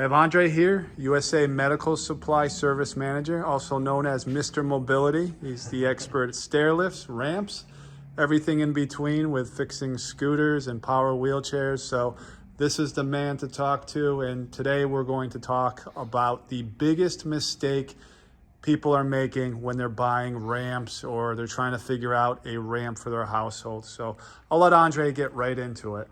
I have Andre here, USA Medical Supply Service Manager, also known as Mr. Mobility. He's the expert at stair lifts, ramps, everything in between with fixing scooters and power wheelchairs. So this is the man to talk to, and today we're going to talk about the biggest mistake people are making when they're buying ramps or they're trying to figure out a ramp for their household. So I'll let Andre get right into it.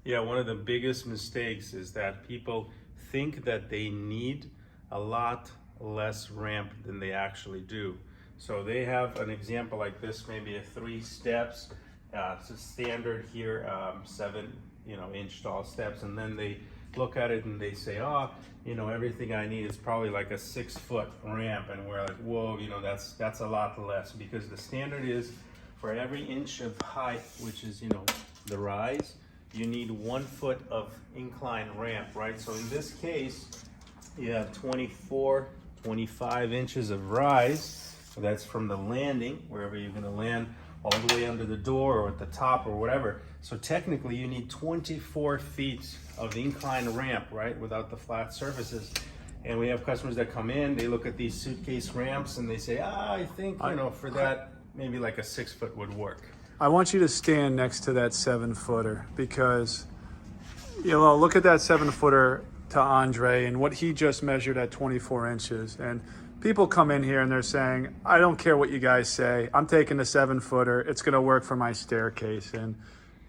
Yeah, one of the biggest mistakes is that people think that they need a lot less ramp than they actually do. So they have an example like this, maybe a 3 steps. It's a standard here, 7 inch tall steps, and then they look at it and they say, oh, everything I need is probably like a 6-foot ramp, and we're like, whoa, that's a lot less, because the standard is for every inch of height, which is the rise, you need 1 foot of incline ramp, right? So in this case, you have 24, 25 inches of rise. So that's from the landing, wherever you're gonna land, all the way under the door or at the top or whatever. So technically you need 24 feet of incline ramp, right? Without the flat surfaces. And we have customers that come in, they look at these suitcase ramps and they say, I think, for that, maybe like a 6-foot would work. I want you to stand next to that 7-footer because, look at that 7-footer to Andre and what he just measured at 24 inches. And people come in here and they're saying, I don't care what you guys say. I'm taking the 7-footer. It's going to work for my staircase. And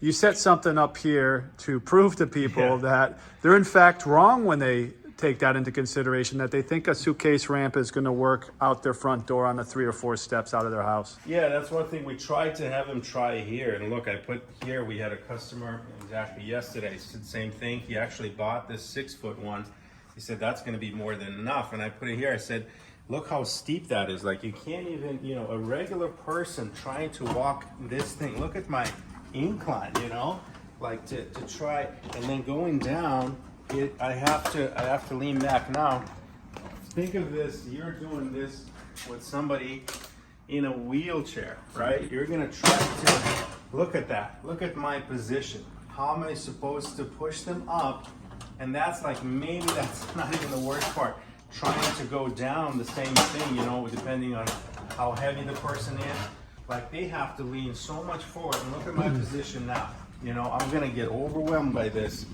you set something up here to prove to people that they're in fact wrong when they take that into consideration, that they think a suitcase ramp is going to work out their front door on the 3 or 4 steps out of their house. Yeah, that's one thing we tried to have him try here. And look, I put here, we had a customer exactly yesterday, said the same thing. He actually bought this 6-foot one. He said, that's going to be more than enough. And I put it here, I said, look how steep that is. Like, you can't even, a regular person trying to walk this thing, look at my incline, like to try, and then going down, I have to lean back. Now, think of this, you're doing this with somebody in a wheelchair, right? You're gonna try to, look at that, look at my position. How am I supposed to push them up? And that's like, maybe that's not even the worst part. Trying to go down the same thing, depending on how heavy the person is. Like, they have to lean so much forward, and look at my position now. I'm gonna get overwhelmed by this,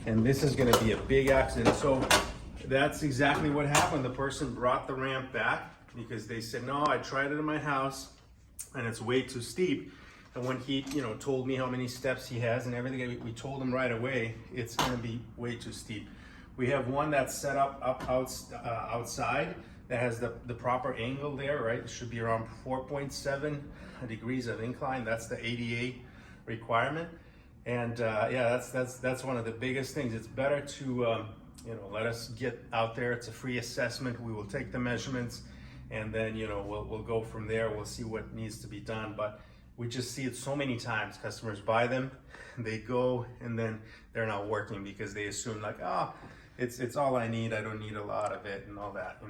and this is gonna be a big accident. So that's exactly what happened. The person brought the ramp back because they said, no, I tried it in my house and it's way too steep. And when he, told me how many steps he has and everything, we told him right away, it's gonna be way too steep. We have one that's set up outside that has the proper angle there, right? It should be around 4.7 degrees of incline. That's the ADA requirement. And that's one of the biggest things. It's better to let us get out there. It's a free assessment. We will take the measurements, and then we'll go from there. We'll see what needs to be done. But we just see it so many times. Customers buy them, they go, and then they're not working because they assume like, it's all I need. I don't need a lot of it and all that.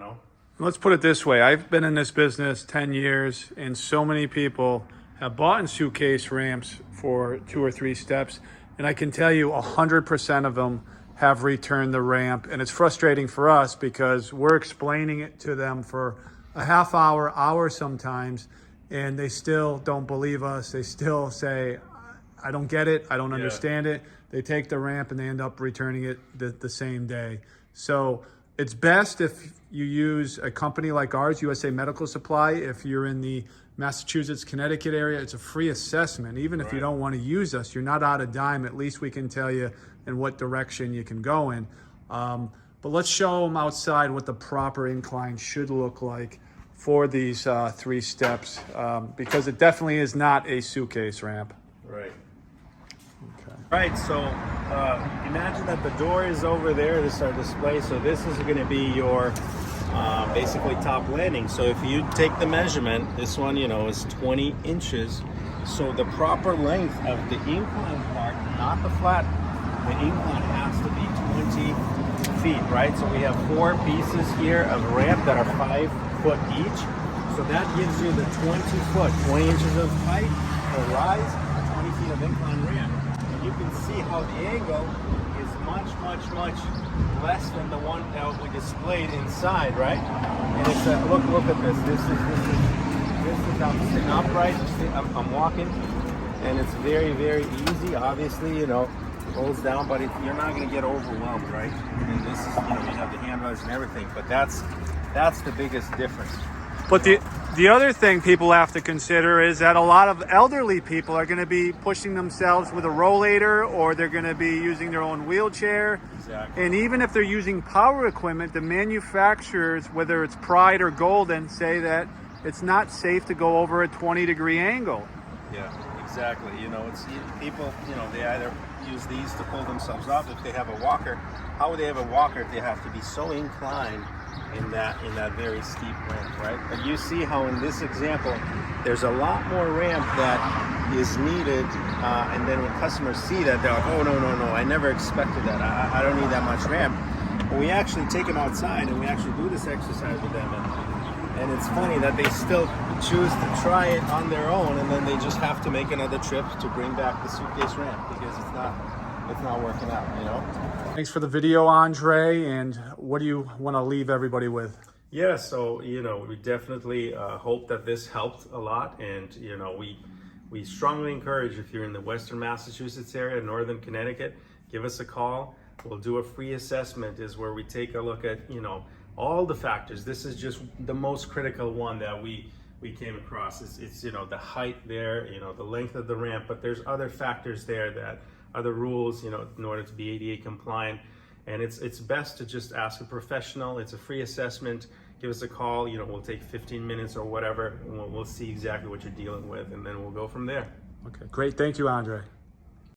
Let's put it this way. I've been in this business 10 years, and so many people have bought in suitcase ramps for 2 or 3 steps, and I can tell you 100% of them have returned the ramp. And it's frustrating for us because we're explaining it to them for a half hour sometimes, and they still don't believe us. They still say, I don't get it, I don't understand it. They take the ramp and they end up returning it the same day. So it's best if you use a company like ours, USA Medical Supply. If you're in the Massachusetts, Connecticut area, it's a free assessment. Even if you don't want to use us, you're not out a dime. At least we can tell you in what direction you can go in. But let's show them outside what the proper incline should look like for these 3 steps, because it definitely is not a suitcase ramp. Right. Okay. Right, so imagine that the door is over there. This is our display. So this is going to be your basically top landing. So if you take the measurement, this one, is 20 inches. So the proper length of the incline part, not the flat, the incline has to be 20 feet, right? So we have 4 pieces here of ramp that are 5 foot each. So that gives you the 20 foot, 20 inches of height or rise, 20 feet of incline ramp. And you can see how the angle is much less than the one that we displayed inside, right? And it's look at this. This is I'm sitting upright. I'm walking, and it's very easy. Obviously, you know, rolls down, but you're not going to get overwhelmed, right? And this is, you know, you have the handrails and everything, but that's the biggest difference. But the other thing people have to consider is that a lot of elderly people are going to be pushing themselves with a rollator, or they're going to be using their own wheelchair. Exactly. And even if they're using power equipment, the manufacturers, whether it's Pride or Golden, say that it's not safe to go over a 20-degree angle. Yeah, exactly. You know, it's people, you know, they either use these to pull themselves up. If they have a walker, how would they have a walker if they have to be so inclined in that very steep ramp, right? But you see how in this example, there's a lot more ramp that is needed, and then when customers see that, they're like, oh no, I never expected that. I don't need that much ramp. But we actually take them outside and we actually do this exercise with them, and it's funny that they still choose to try it on their own, and then they just have to make another trip to bring back the suitcase ramp because it's not working out, you know? Thanks for the video, Andre. And what do you want to leave everybody with? Yeah, so, you know, we definitely hope that this helped a lot. And, you know, we strongly encourage, if you're in the Western Massachusetts area, Northern Connecticut, give us a call. We'll do a free assessment, is where we take a look at, you know, all the factors. This is just the most critical one that we came across. It's, you know, the height there, you know, the length of the ramp, but there's other factors there, that other rules, you know, in order to be ADA compliant. And it's best to just ask a professional. It's a free assessment. Give us a call. You know, we'll take 15 minutes or whatever, and we'll see exactly what you're dealing with, and then we'll go from there. Okay, great. Thank you, Andre.